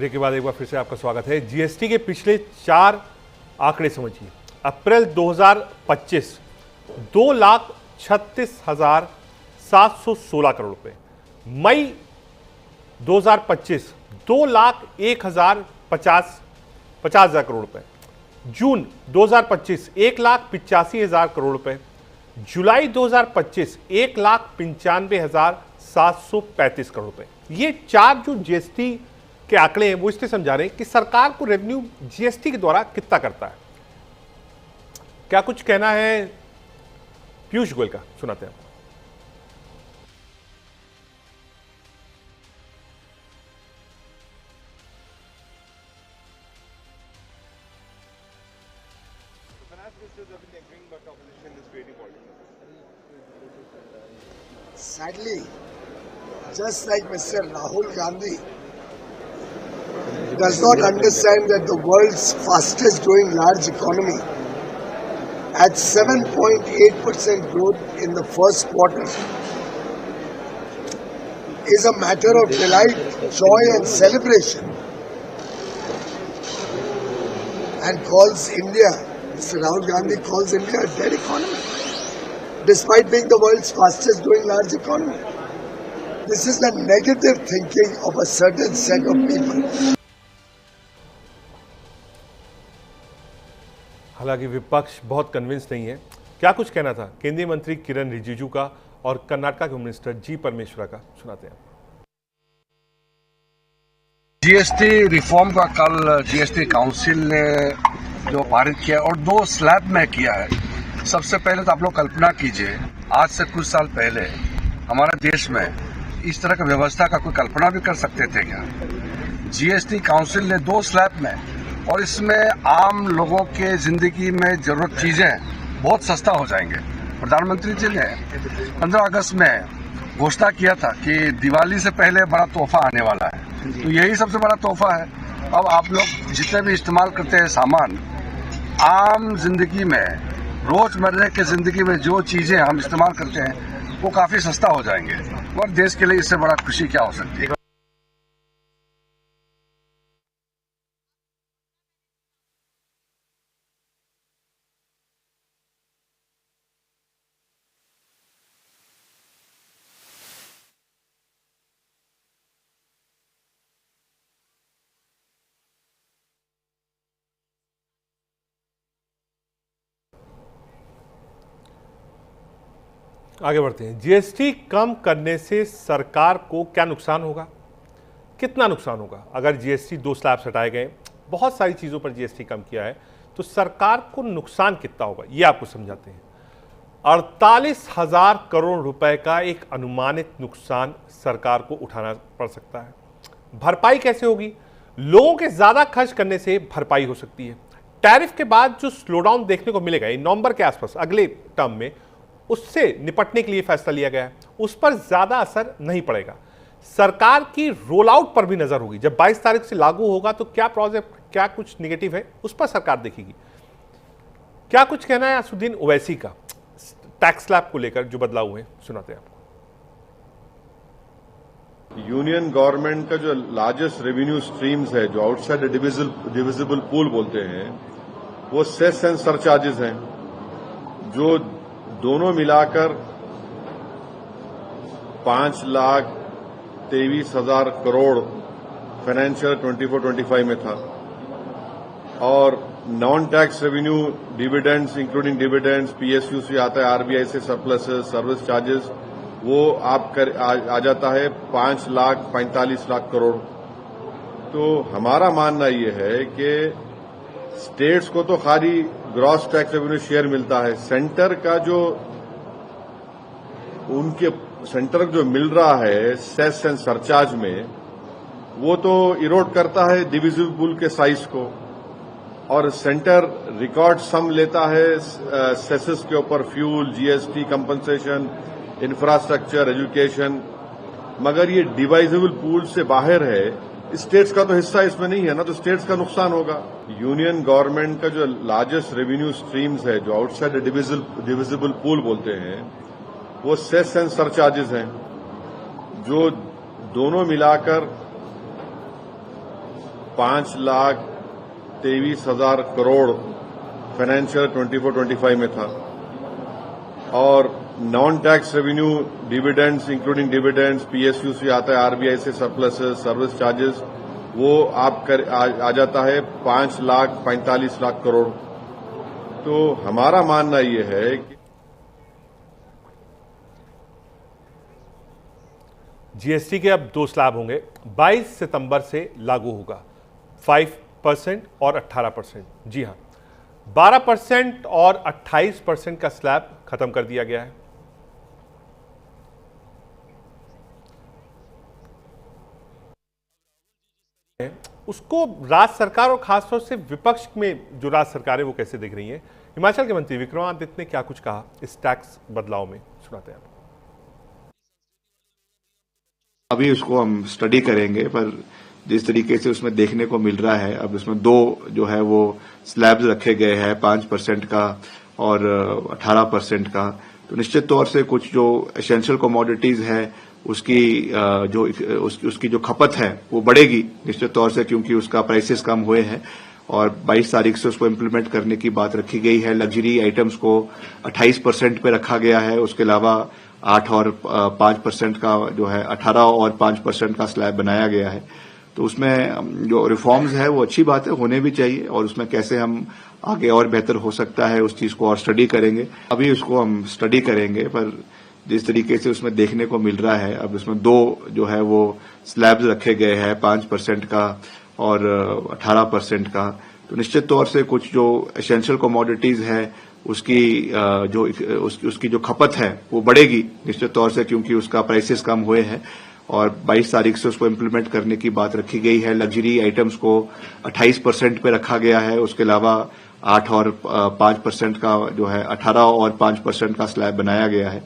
Break के बाद एक बार फिर से आपका स्वागत है। जीएसटी के पिछले 4 आंकड़े समझिए। अप्रैल 2025 2,36,716 करोड़ रुपए, मई 2025 2,01,50 करोड़ रुपए, जून 2025 1,85,000 करोड़ रुपए, जुलाई 2025 1,95,735 करोड़ रुपए। ये 4 जो जीएसटी के आंकड़े हैं वो इसलिए समझा रहे हैं कि सरकार को रेवेन्यू जीएसटी के द्वारा कितना करता है। क्या कुछ कहना है पीयूष गोयल का, सुनाते हैं। Sadly, just like Mr. Rahul Gandhi does not understand that the world's fastest growing large economy at 7.8% growth in the first quarter is a matter of delight, joy and celebration, and calls India, Mr. Rahul Gandhi calls India a dead economy, despite being the world's fastest growing large economy. This is the negative thinking of a certain set of people. हालांकि विपक्ष बहुत convince नहीं है। क्या कुछ कहना था केंद्रीय मंत्री किरण रिजिजू का और कर्नाटक के मिनिस्टर जी परमेश्वरा का, सुनाते हैं। जीएसटी रिफॉर्म का कल जीएसटी काउंसिल ने जो पारित किया और 2 स्लैब में किया है। सबसे पहले तो आप लोग कल्पना कीजिए, आज से कुछ साल पहले हमारे देश में इस तरह की व्यवस्था का कोई कल्पना भी कर सकते थे क्या? जीएसटी काउंसिल ने 2 स्लैब में, और इसमें आम लोगों के जिंदगी में जरूरत चीजें बहुत सस्ता हो जाएंगे। प्रधानमंत्री जी ने 15 अगस्त में घोषणा किया था कि दिवाली से पहले बड़ा तोहफा आने वाला है, तो यही सबसे बड़ा तोहफा है। अब आप लोग जितने भी इस्तेमाल करते हैं सामान, आम जिंदगी में, रोजमर्रा की जिंदगी में जो चीजें हम इस्तेमाल करते हैं वो काफी सस्ता हो जाएंगे, और देश के लिए इससे बड़ा खुशी क्या हो सकती है। आगे बढ़ते हैं। जीएसटी कम करने से सरकार को क्या नुकसान होगा, कितना नुकसान होगा? अगर जीएसटी 2 स्लैब्स हटाए गए, बहुत सारी चीज़ों पर जीएसटी कम किया है, तो सरकार को नुकसान कितना होगा ये आपको समझाते हैं। 48,000 करोड़ रुपए का एक अनुमानित नुकसान सरकार को उठाना पड़ सकता है। भरपाई कैसे होगी? लोगों के ज़्यादा खर्च करने से भरपाई हो सकती है। टैरिफ के बाद जो स्लोडाउन देखने को मिलेगा नवंबर के आसपास अगले टर्म में, उससे निपटने के लिए फैसला लिया गया है, उस पर ज्यादा असर नहीं पड़ेगा। सरकार की रोल आउट पर भी नजर होगी। जब 22 तारीख से लागू होगा तो क्या प्रोजेक्ट, क्या कुछ नेगेटिव है, उस पर सरकार देखेगी। क्या कुछ कहना है असुद्दीन ओवैसी का टैक्स स्लैब को लेकर जो बदलाव हुए, सुनाते हैं आपको। यूनियन गवर्नमेंट का जो लार्जेस्ट रेवेन्यू स्ट्रीम्स है, जो आउटसाइड डिविजिबल पूल बोलते हैं, वो सेस एंड सरचार्जेस हैं, जो दोनों मिलाकर 5,23,000 करोड़ फाइनेंशियल 24-25 में था। और non tax revenue, dividends including dividends, PSU से आता है, आरबीआई से सरप्लसेस, सर्विस चार्जेस, वो आ जाता है 5,45,00,000 करोड़। तो हमारा मानना ये है कि स्टेट्स को तो खाली ग्रॉस टैक्स रेवेन्यू शेयर मिलता है, सेंटर का जो उनके सेंटर जो मिल रहा है सेस एंड सरचार्ज में, वो तो इरोड करता है डिविजिबल पूल के साइज को, और सेंटर रिकॉर्ड सम लेता है सेसेस के ऊपर, fuel, GST, compensation, infrastructure, education, मगर ये डिवाइजिबल पूल से बाहर है। स्टेट्स का तो हिस्सा इसमें नहीं है ना, तो स्टेट्स का नुकसान होगा। यूनियन गवर्नमेंट का जो लार्जेस्ट रेवेन्यू स्ट्रीम्स है, जो आउटसाइड डिविजिबल पूल बोलते हैं, वो सेस एंड सरचार्जेस हैं, जो दोनों मिलाकर 5,23,000 करोड़ फाइनेंशियल 24-25 में था और non tax revenue dividends including dividends PSU से आता है, आरबीआई से सरप्लसेस, सर्विस चार्जेस, वो आ जाता है 5,45,00,000 करोड़। तो हमारा मानना ये है कि जीएसटी के अब 2 स्लैब होंगे, 22 सितंबर से लागू होगा, 5% और 18%। जी हां, 12% और 28% का स्लैब खत्म कर दिया गया है। उसको राज्य सरकार और खासतौर से विपक्ष में जो राज्य सरकार है वो कैसे देख रही है। हिमाचल के मंत्री विक्रमादित्य ने क्या कुछ कहा इस टैक्स बदलाव में, सुनाते हैं आपको। अभी उसको हम स्टडी करेंगे, पर जिस तरीके से उसमें देखने को मिल रहा है, अब उसमें 2 जो है वो स्लैब्स रखे गए हैं, 5% का और 18% का। तो निश्चित तौर से कुछ जो एसेंशियल कमोडिटीज है उसकी जो खपत है वो बढ़ेगी निश्चित तौर से, क्योंकि उसका प्राइसेस कम हुए हैं और 22 तारीख से उसको इम्प्लीमेंट करने की बात रखी गई है। लग्जरी आइटम्स को 28% पे रखा गया है, उसके अलावा 8 और 5% का जो है 18 और 5% का स्लैब बनाया गया है। तो उसमें जो रिफॉर्म्स है वो अच्छी बात है, होने भी चाहिए, और उसमें कैसे हम आगे और बेहतर हो सकता है उस चीज को और स्टडी करेंगे। अभी उसको हम स्टडी करेंगे, पर जिस तरीके से उसमें देखने को मिल रहा है, अब उसमें 2 जो है वो स्लैब्स रखे गए हैं, 5% का और 18% का। तो निश्चित तौर से कुछ जो एसेंशियल कमोडिटीज है उसकी जो खपत है वो बढ़ेगी निश्चित तौर से, क्योंकि उसका प्राइसेस कम हुए हैं और 22 तारीख से उसको इम्प्लीमेंट करने की बात रखी गई है। लग्जरी आइटम्स को 28% पे रखा गया है, उसके अलावा 8 और 5% का जो है 18 और 5% का स्लैब बनाया गया है।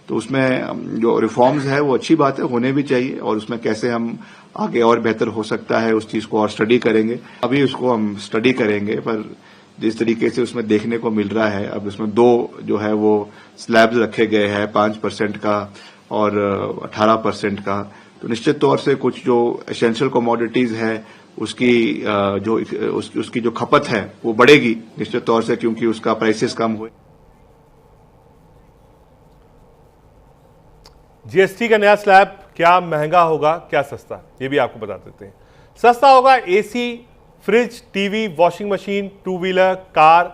तो उसमें जो रिफॉर्म्स है वो अच्छी बात है, होने भी चाहिए, और उसमें कैसे हम आगे और बेहतर हो सकता है उस चीज को और स्टडी करेंगे। अभी उसको हम स्टडी करेंगे, पर जिस तरीके से उसमें देखने को मिल रहा है, अब उसमें 2 जो है वो स्लैब्स रखे गए हैं, 5% का और 18% का। तो निश्चित तौर से कुछ जो एसेंशियल कमोडिटीज है उसकी जो खपत है वो बढ़ेगी निश्चित तौर से, क्योंकि उसका प्राइसेस कम हुए। जीएसटी का नया स्लैब क्या महंगा होगा, क्या सस्ता, ये भी आपको बता देते हैं। सस्ता होगा AC, fridge, TV, washing machine, 2 wheeler, car,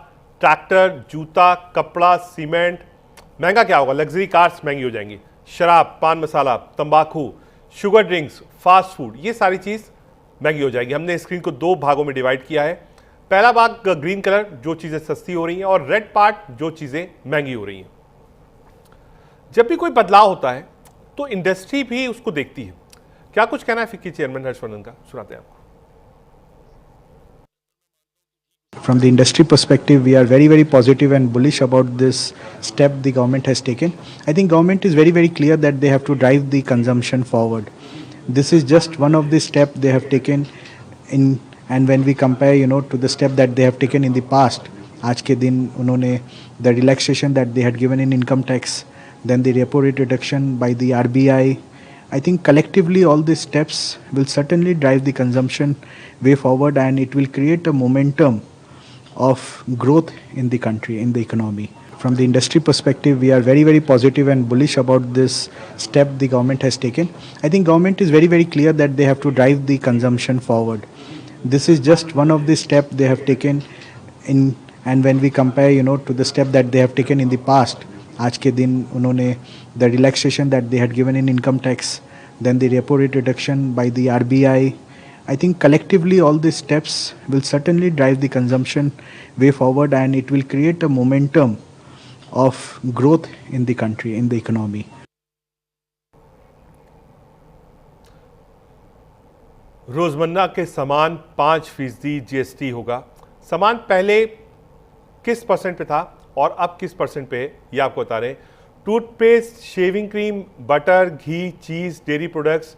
tractor, जूता, कपड़ा, सीमेंट। महंगा क्या होगा, लग्जरी कार्स महंगी हो जाएंगी, शराब, पान मसाला, तंबाकू, शुगर ड्रिंक्स, फास्ट फूड, ये सारी चीज महंगी हो जाएगी। हमने स्क्रीन को 2 भागों में डिवाइड किया है। पहला भाग ग्रीन कलर, जो चीजें सस्ती हो रही हैं, और रेड पार्ट, जो चीजें महंगी हो रही हैं। जब भी कोई बदलाव होता है तो इंडस्ट्री भी उसको देखती है। क्या कुछ कहना है फिक्की चेयरमैन हर्षवर्धन का, सुनाते हैं आपको। From the industry perspective, we are very, very positive and bullish about this step the government has taken. I think government is very, very clear that they have to drive the consumption forward. This is just one of the steps they have taken in, and when we compare, to the step that they have taken in the past, आज के दिन उन्होंने the relaxation that they had given in income tax, then the repo rate reduction by the RBI. I think collectively all these steps will certainly drive the consumption way forward, and it will create a momentum of growth in the country, in the economy. From the industry perspective, we are very, very positive and bullish about this step the government has taken. I think government is very, very clear that they have to drive the consumption forward. This is just one of the steps they have taken in, and when we compare, to the step that they have taken in the past, आज के दिन उन्होंने the relaxation that they had given in income tax, then the repo rate reduction by the RBI. I think collectively all these steps will certainly drive the consumption way forward, and it will create a momentum of growth in the country, in the economy. रोजमर्रा के सामान 5% GST होगा। सामान पहले किस percent पे था और अब किस परसेंट पे है, ये आपको बता रहे हैं। टूथपेस्ट, शेविंग क्रीम, बटर, घी, चीज, डेयरी प्रोडक्ट्स,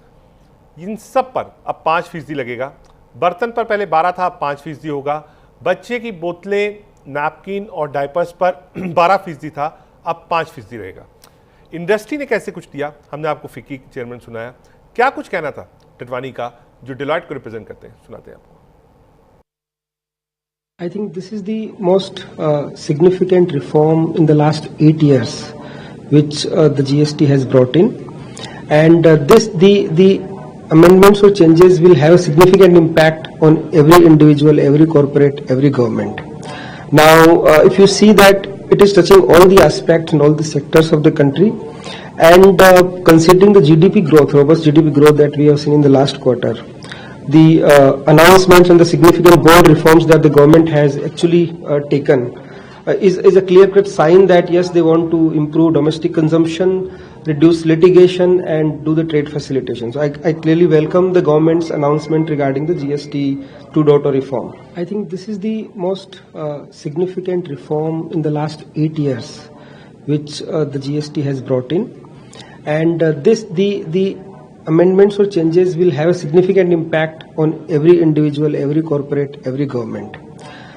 इन सब पर अब 5% लगेगा। बर्तन पर पहले 12 था, अब 5% होगा। बच्चे की बोतलें, नैपकिन और डायपर्स पर 12% था, अब 5% रहेगा। इंडस्ट्री ने कैसे कुछ दिया, हमने आपको फिक्की चेयरमैन सुनाया। क्या कुछ कहना था टिटवानी का, जो डिलॉयट को रिप्रेजेंट करते हैं, सुनाते हैं आपको। I think this is the most significant reform in the last 8 years, which the GST has brought in, and the amendments or changes will have a significant impact on every individual, every corporate, every government. Now, if you see that it is touching all the aspects and all the sectors of the country, and considering the GDP growth, robust GDP growth that we have seen in the last quarter, the announcements and the significant bold reforms that the government has actually taken is a clear-cut sign that yes, they want to improve domestic consumption, reduce litigation, and do the trade facilitation. So I clearly welcome the government's announcement regarding the GST 2.0 reform. I think this is the most significant reform in the last 8 years, which the GST has brought in, and the amendments or changes will have a significant impact on every individual, every corporate, every government.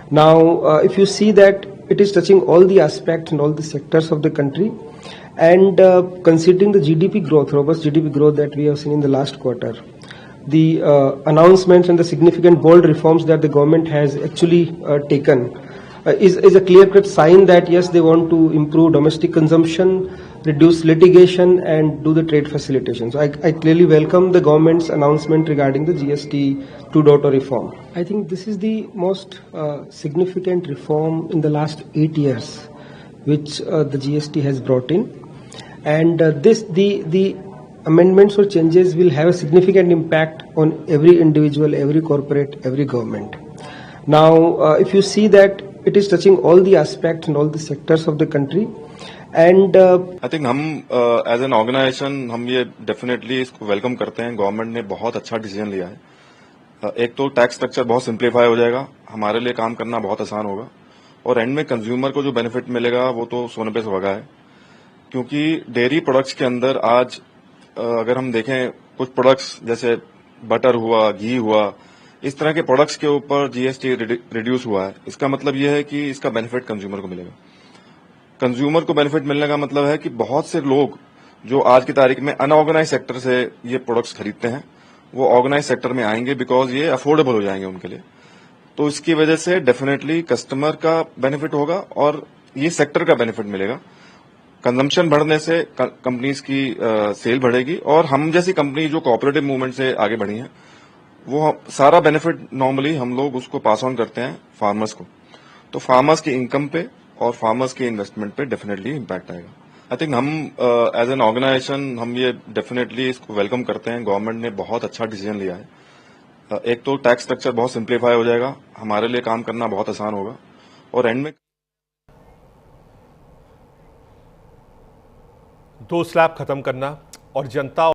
Now, if you see that it is touching all the aspects and all the sectors of the country, and considering the GDP growth, robust GDP growth that we have seen in the last quarter, the announcements and the significant bold reforms that the government has actually taken is a clear-cut sign that yes, they want to improve domestic consumption, reduce litigation, and do the trade facilitation. So I clearly welcome the government's announcement regarding the GST 2.0 reform. I think this is the most significant reform in the last 8 years, which the GST has brought in, and the amendments or changes will have a significant impact on every individual, every corporate, every government. Now, if you see that it is touching all the aspects and all the sectors of the country, and I think हम as an organisation हम ये definitely इसको welcome करते हैं। Government ने बहुत अच्छा decision लिया है। एक तो टैक्स स्ट्रक्चर बहुत सिंप्लीफाई हो जाएगा, हमारे लिए काम करना बहुत आसान होगा, और एंड में कंज्यूमर को जो बेनिफिट मिलेगा वो तो सोने पे सुहागा है, क्योंकि डेयरी प्रोडक्ट्स के अंदर आज अगर हम देखें कुछ प्रोडक्ट्स जैसे बटर हुआ, घी हुआ, इस तरह के प्रोडक्ट्स के ऊपर जीएसटी रिड्यूस हुआ है। इसका मतलब यह है कि इसका बेनिफिट कंज्यूमर को मिलेगा। कंज्यूमर को बेनिफिट मिलने का मतलब है कि बहुत से लोग जो आज की तारीख में अनऑर्गेनाइज सेक्टर से ये प्रोडक्ट्स खरीदते हैं वो ऑर्गेनाइज सेक्टर में आएंगे, बिकॉज ये अफोर्डेबल हो जाएंगे उनके लिए। तो इसकी वजह से डेफिनेटली कस्टमर का बेनिफिट होगा और ये सेक्टर का बेनिफिट मिलेगा। कंजम्पशन बढ़ने से कंपनीज की सेल बढ़ेगी, और हम जैसी कंपनी जो कोऑपरेटिव मूवमेंट से आगे बढ़ी है वो सारा बेनिफिट नॉर्मली हम लोग उसको पास ऑन करते हैं फार्मर्स को। तो फार्मर्स की इनकम पे और फार्मर्स के इन्वेस्टमेंट पे डेफिनेटली इम्पैक्ट आएगा। आई थिंक हम एज एन ऑर्गेनाइजेशन हम ये डेफिनेटली इसको वेलकम करते हैं। गवर्नमेंट ने बहुत अच्छा डिसीजन लिया है। एक तो टैक्स स्ट्रक्चर बहुत सिंप्लीफाई हो जाएगा, हमारे लिए काम करना बहुत आसान होगा, और एंड में 2 स्लैब खत्म करना और जनता